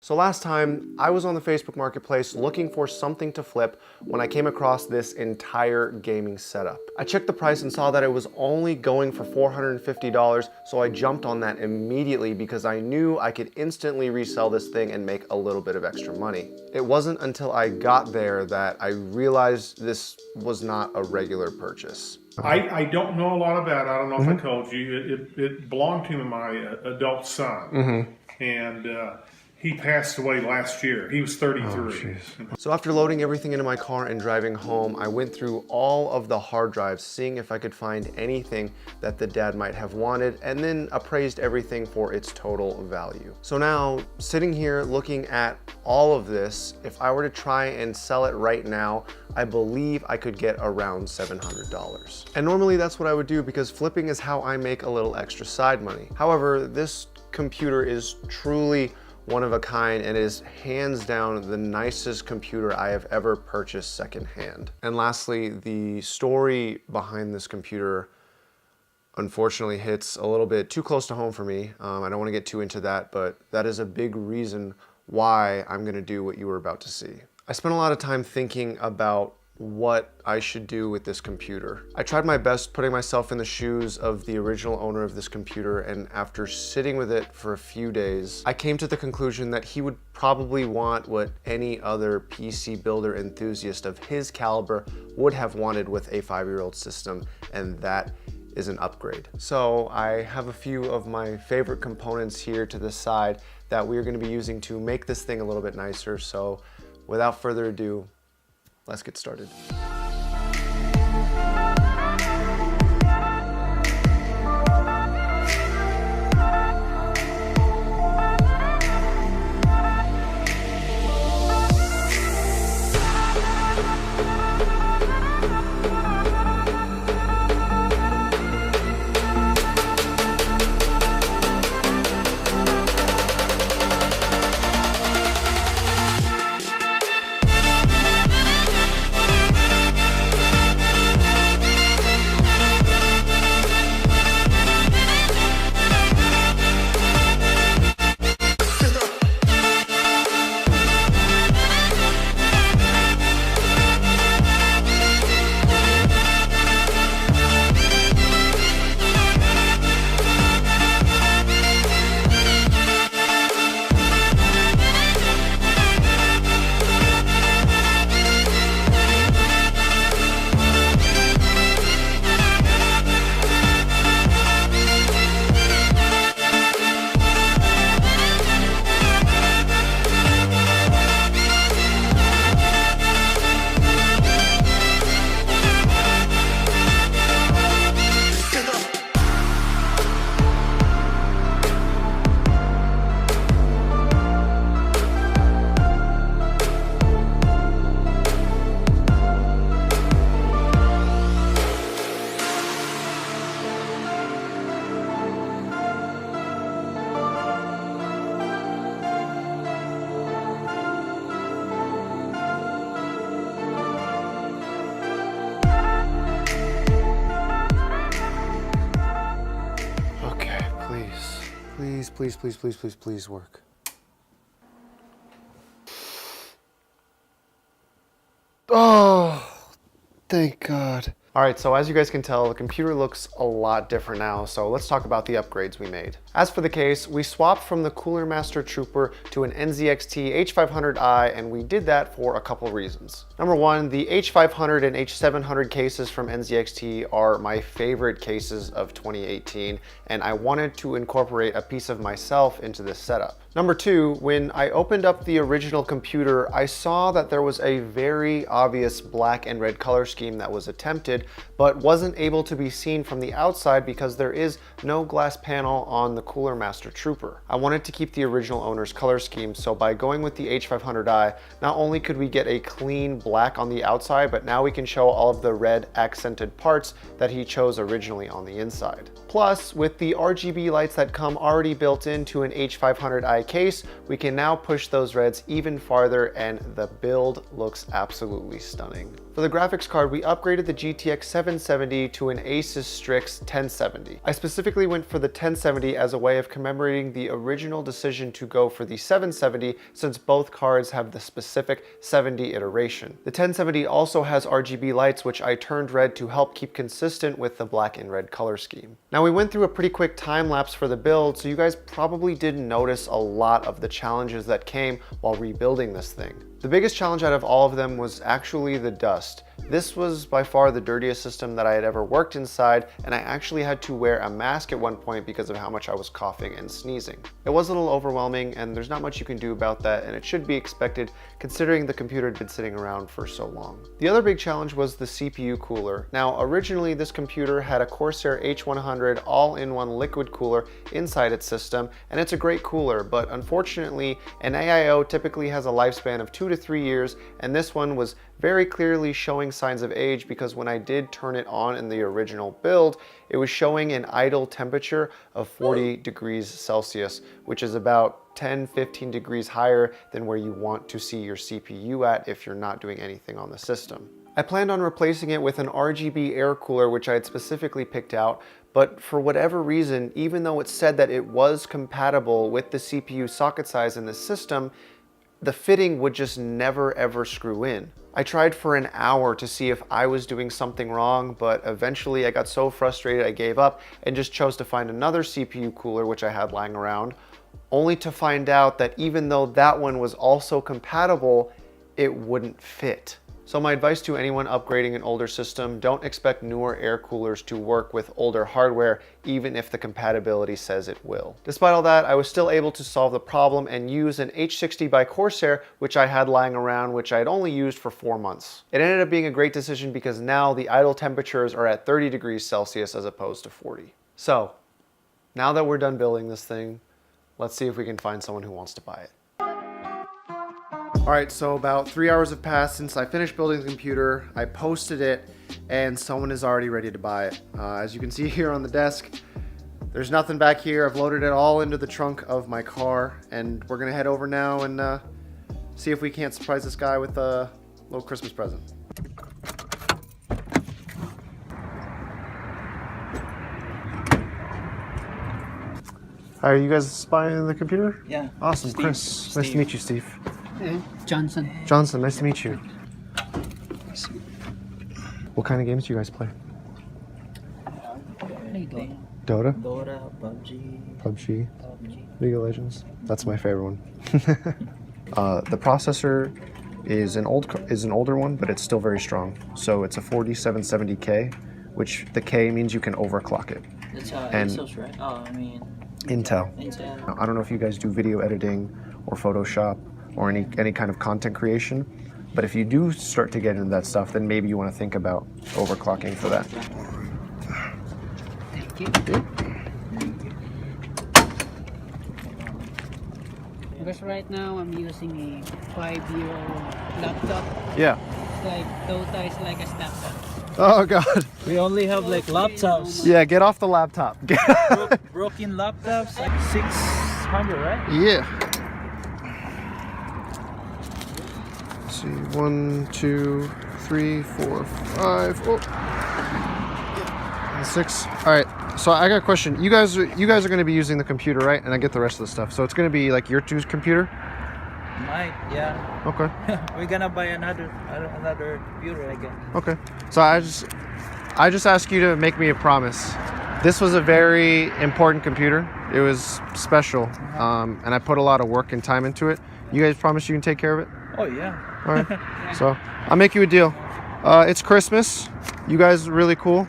So last time, I was on the Facebook Marketplace looking for something to flip when I came across this entire gaming setup. I checked the price and saw that it was only going for $450, so I jumped on that immediately because I knew I could instantly resell this thing and make a little bit of extra money. It wasn't until I got there that I realized this was not a regular purchase. I don't know a lot about it. I don't know if I told you. It belonged to my adult son. And he passed away last year. He was 33. So after loading everything into my car and driving home, I went through all of the hard drives, seeing if I could find anything that the dad might have wanted, and then appraised everything for its total value. So now, sitting here looking at all of this, if I were to try and sell it right now, I believe I could get around $700. And normally that's what I would do because flipping is how I make a little extra side money. However, this computer is truly one of a kind and is hands down the nicest computer I have ever purchased secondhand. And lastly, the story behind this computer unfortunately hits a little bit too close to home for me. I don't want to get too into that, but that is a big reason why I'm gonna do what you were about to see. I spent a lot of time thinking about what I should do with this computer. I tried my best putting myself in the shoes of the original owner of this computer, and after sitting with it for a few days, I came to the conclusion that he would probably want what any other PC builder enthusiast of his caliber would have wanted with a 5-year-old system, and that is an upgrade. So I have a few of my favorite components here to the side that we're gonna be using to make this thing a little bit nicer. So without further ado, let's get started. Please work. Oh, thank God. All right, so as you guys can tell, the computer looks a lot different now, so let's talk about the upgrades we made. As for the case, we swapped from the Cooler Master Trooper to an NZXT H500i, and we did that for a couple reasons. Number one, the H500 and H700 cases from NZXT are my favorite cases of 2018, and I wanted to incorporate a piece of myself into this setup. Number two, when I opened up the original computer, I saw that there was a very obvious black and red color scheme that was attempted, but wasn't able to be seen from the outside because there is no glass panel on the Cooler Master Trooper. I wanted to keep the original owner's color scheme, so by going with the H500i, not only could we get a clean black on the outside, but now we can show all of the red accented parts that he chose originally on the inside. Plus, with the RGB lights that come already built into an H500i case, we can now push those reds even farther and the build looks absolutely stunning. For the graphics card, we upgraded the GTX GTX 770 to an Asus Strix 1070. I specifically went for the 1070 as a way of commemorating the original decision to go for the 770 since both cards have the specific 70 iteration. The 1070 also has RGB lights which I turned red to help keep consistent with the black and red color scheme. Now we went through a pretty quick time lapse for the build, so you guys probably didn't notice a lot of the challenges that came while rebuilding this thing. The biggest challenge out of all of them was actually the dust. This was by far the dirtiest system that I had ever worked inside, and I actually had to wear a mask at one point because of how much I was coughing and sneezing. It was a little overwhelming, and there's not much you can do about that, and it should be expected considering the computer had been sitting around for so long. The other big challenge was the CPU cooler. Now, originally this computer had a Corsair H100 all-in-one liquid cooler inside its system, and it's a great cooler, but unfortunately, an AIO typically has a lifespan of 2 to 3 years, and this one was very clearly showing signs of age because when I did turn it on in the original build, it was showing an idle temperature of 40 degrees Celsius, which is about 10-15 degrees higher than where you want to see your CPU at if you're not doing anything on the system. I planned on replacing it with an RGB air cooler, which I had specifically picked out, but for whatever reason, even though it said that it was compatible with the CPU socket size in the system, the fitting would just never ever screw in. I tried for an hour to see if I was doing something wrong, but eventually I got so frustrated I gave up and just chose to find another CPU cooler which I had lying around, only to find out that even though that one was also compatible, it wouldn't fit. So my advice to anyone upgrading an older system, don't expect newer air coolers to work with older hardware, even if the compatibility says it will. Despite all that, I was still able to solve the problem and use an H60 by Corsair, which I had lying around, which I had only used for 4 months. It ended up being a great decision because now the idle temperatures are at 30 degrees Celsius as opposed to 40. So, now that we're done building this thing, let's see if we can find someone who wants to buy it. All right, so about 3 hours have passed since I finished building the computer. I posted it and someone is already ready to buy it. As you can see here on the desk, there's nothing back here. I've loaded it all into the trunk of my car and we're gonna head over now and see if we can't surprise this guy with a little Christmas present. Hi, are you guys buying the computer? Yeah. Awesome, Steve. Chris. Nice to meet you, Steve. Johnson. Johnson, nice to meet you. What kind of games do you guys play? Dota? Dota, PUBG. PUBG? League of Legends? That's my favorite one. The processor is an older one, but it's still very strong. So it's a 4770K, which the K means you can overclock it. That's And- ASUS, right? Oh, I mean, Intel. Intel. I don't know if you guys do video editing or Photoshop or any kind of content creation, but if you do start to get into that stuff, then maybe you want to think about overclocking for that. Thank you. Because right now I'm using a 5-year-old laptop. Yeah. It's like Dota is like a laptop. Oh God. We only have like laptops. Yeah, get off the laptop. Broken laptops, like 600, right? Yeah. Let's see, 1, 2, 3, 4, 5. Oh. And 6. All right. So I got a question. You guys are going to be using the computer, right? And I get the rest of the stuff. So it's going to be like your two's computer. Might, yeah. Okay. We're gonna buy another computer, I guess. Okay. So I just ask you to make me a promise. This was a very important computer. It was special, and I put a lot of work and time into it. You guys promise you can take care of it? Oh yeah. All right. So I'll make you a deal. It's Christmas. You guys are really cool.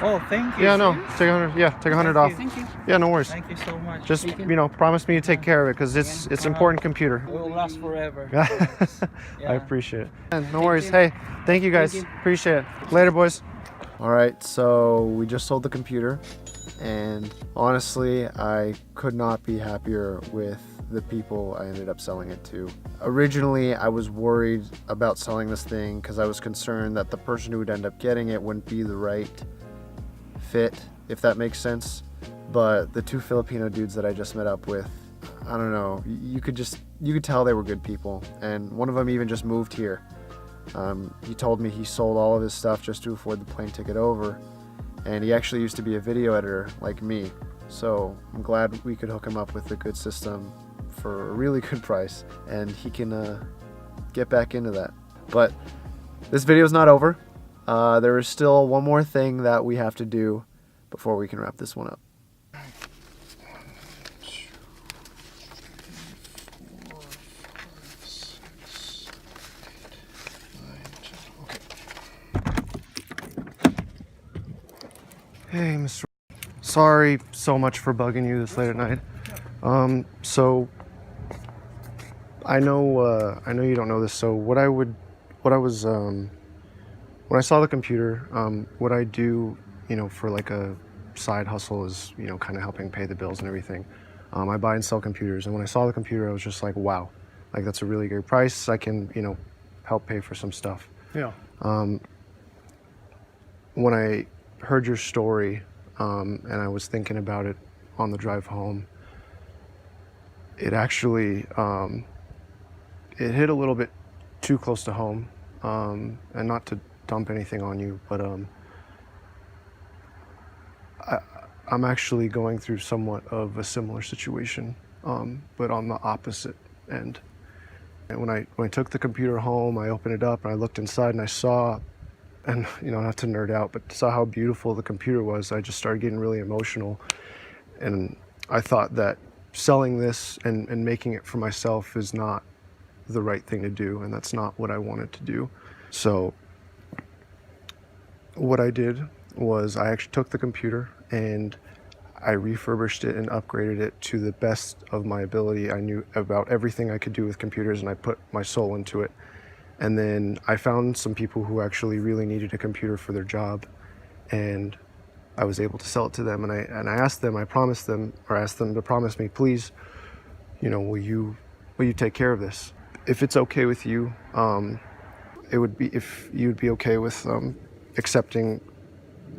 Oh, thank you. Yeah, no. sir. Take 100. Yeah, take 100 off. Thank you. Yeah, no worries. Thank you so much. Just promise me to take care of it because it's important computer. It will last forever. I appreciate it. No worries. you. Hey, thank you guys. Thank you. Appreciate it. Later, boys. All right, so we just sold the computer, and honestly, I could not be happier with the people I ended up selling it to. Originally, I was worried about selling this thing because I was concerned that the person who would end up getting it wouldn't be the right fit, if that makes sense. But the two Filipino dudes that I just met up with, I don't know, you could tell they were good people, and one of them even just moved here. He told me he sold all of his stuff just to afford the plane ticket over, and he actually used to be a video editor like me, so I'm glad we could hook him up with a good system for a really good price, and he can get back into that. But this video is not over. There is still one more thing that we have to do before we can wrap this one up. Hey, Mr. Sorry so much for bugging you this late at night. So I know you don't know this. So when I saw the computer, what I do, for like a side hustle is, kind of helping pay the bills and everything. I buy and sell computers, and when I saw the computer, I was just like, wow, like that's a really great price. I can, help pay for some stuff. Yeah. When I heard your story, and I was thinking about it on the drive home, it actually, it hit a little bit too close to home, and not to dump anything on you, but I'm actually going through somewhat of a similar situation, but on the opposite end. And when I took the computer home, I opened it up and I looked inside and I saw, and not to nerd out, but saw how beautiful the computer was. I just started getting really emotional, and I thought that selling this and making it for myself is not the right thing to do, and that's not what I wanted to do. So what I did was I actually took the computer and I refurbished it and upgraded it to the best of my ability. I knew about everything I could do with computers, and I put my soul into it. And then I found some people who actually really needed a computer for their job, and I was able to sell it to them. And I asked them, asked them to promise me, please, will you take care of this? If it's okay with you, it would be if you'd be okay with accepting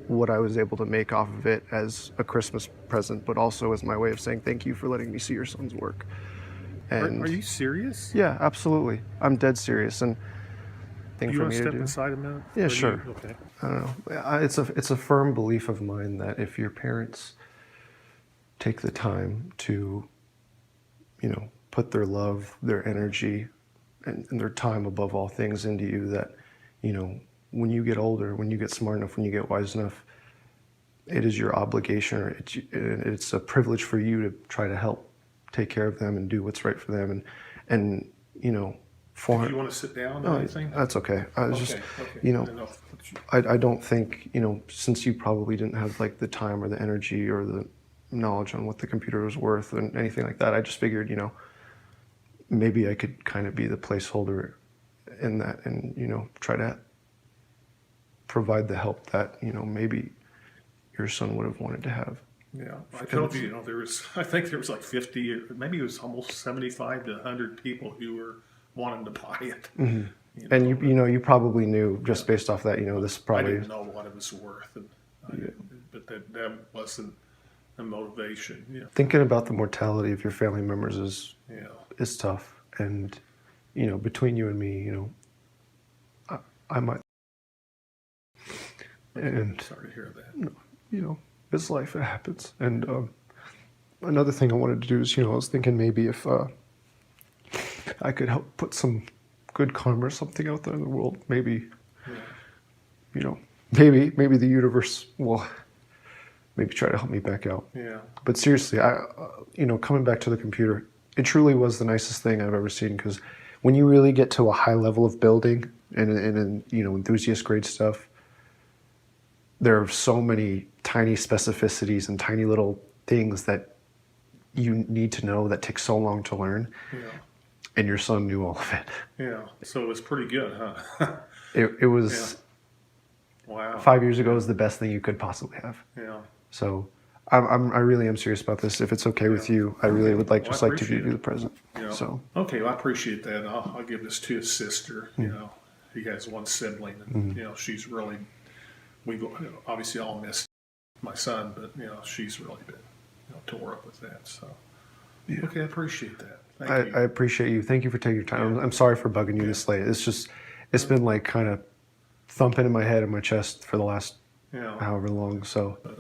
what I was able to make off of it as a Christmas present, but also as my way of saying thank you for letting me see your son's work. And Are you serious? yeah, absolutely. I'm dead serious. And Do you want to step inside a minute? Yeah, Or sure. Okay. I don't know. It's a firm belief of mine that if your parents take the time to, put their love, their energy, and their time above all things into you, that, when you get older, when you get smart enough, when you get wise enough, it is your obligation, or it's a privilege for you to try to help take care of them and do what's right for them. And Do you want to sit down or anything? that's okay. I was just, I I don't think, since you probably didn't have like the time or the energy or the knowledge on what the computer was worth and anything like that, I just figured, maybe I could kind of be the placeholder in that, and, try to provide the help that, maybe your son would have wanted to have. Yeah, I told you, I think there was like 50, or maybe it was almost 75 to 100 people who were wanting to buy it. Mm-hmm. And you probably knew just based off that, this I probably. didn't know what it was worth, but that wasn't a motivation. Yeah. Thinking about the mortality of your family members Yeah. is tough, and between you and me, I might. And Sorry to hear that. it's life, it happens. And another thing I wanted to do is, I was thinking maybe if I could help put some good karma or something out there in the world, maybe, maybe the universe will maybe try to help me back out. Yeah. But seriously, coming back to the computer, it truly was the nicest thing I've ever seen, because when you really get to a high level of building and enthusiast grade stuff, there are so many tiny specificities and tiny little things that you need to know that take so long to learn. Yeah. And your son knew all of it. Yeah. So it was pretty good, huh? It was. Yeah. Wow. 5 years ago was the best thing you could possibly have. Yeah. So I really am serious about this. If it's okay with you, I really would like Well, just I like to give appreciate you it. the present. Yeah. So Okay, well, I appreciate that. I'll give this to his sister. He has one sibling, and she's really. We've obviously all missed my son, but she's really been tore up with that. So okay, I appreciate that. Thank you. I appreciate you. Thank you for taking your time. I'm sorry for bugging you this late. It's just It's been like kind of thumping in my head and my chest for the last You know, however long. So but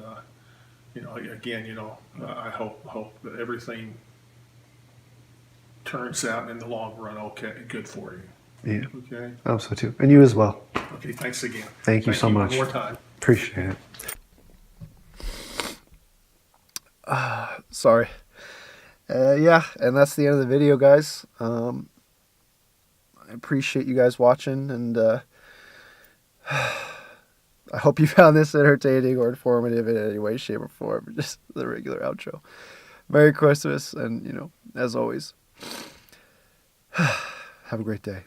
you know, again, you know, I hope that everything turns out in the long run okay, good for you. yeah, Okay. I hope so too. And you as well. Okay. Thanks again. Thank you so much. One more time. Appreciate it. Sorry. Yeah, and that's the end of the video, guys. I appreciate you guys watching, and I hope you found this entertaining or informative in any way, shape, or form. Just the regular outro. Merry Christmas, and, you know, as always, have a great day.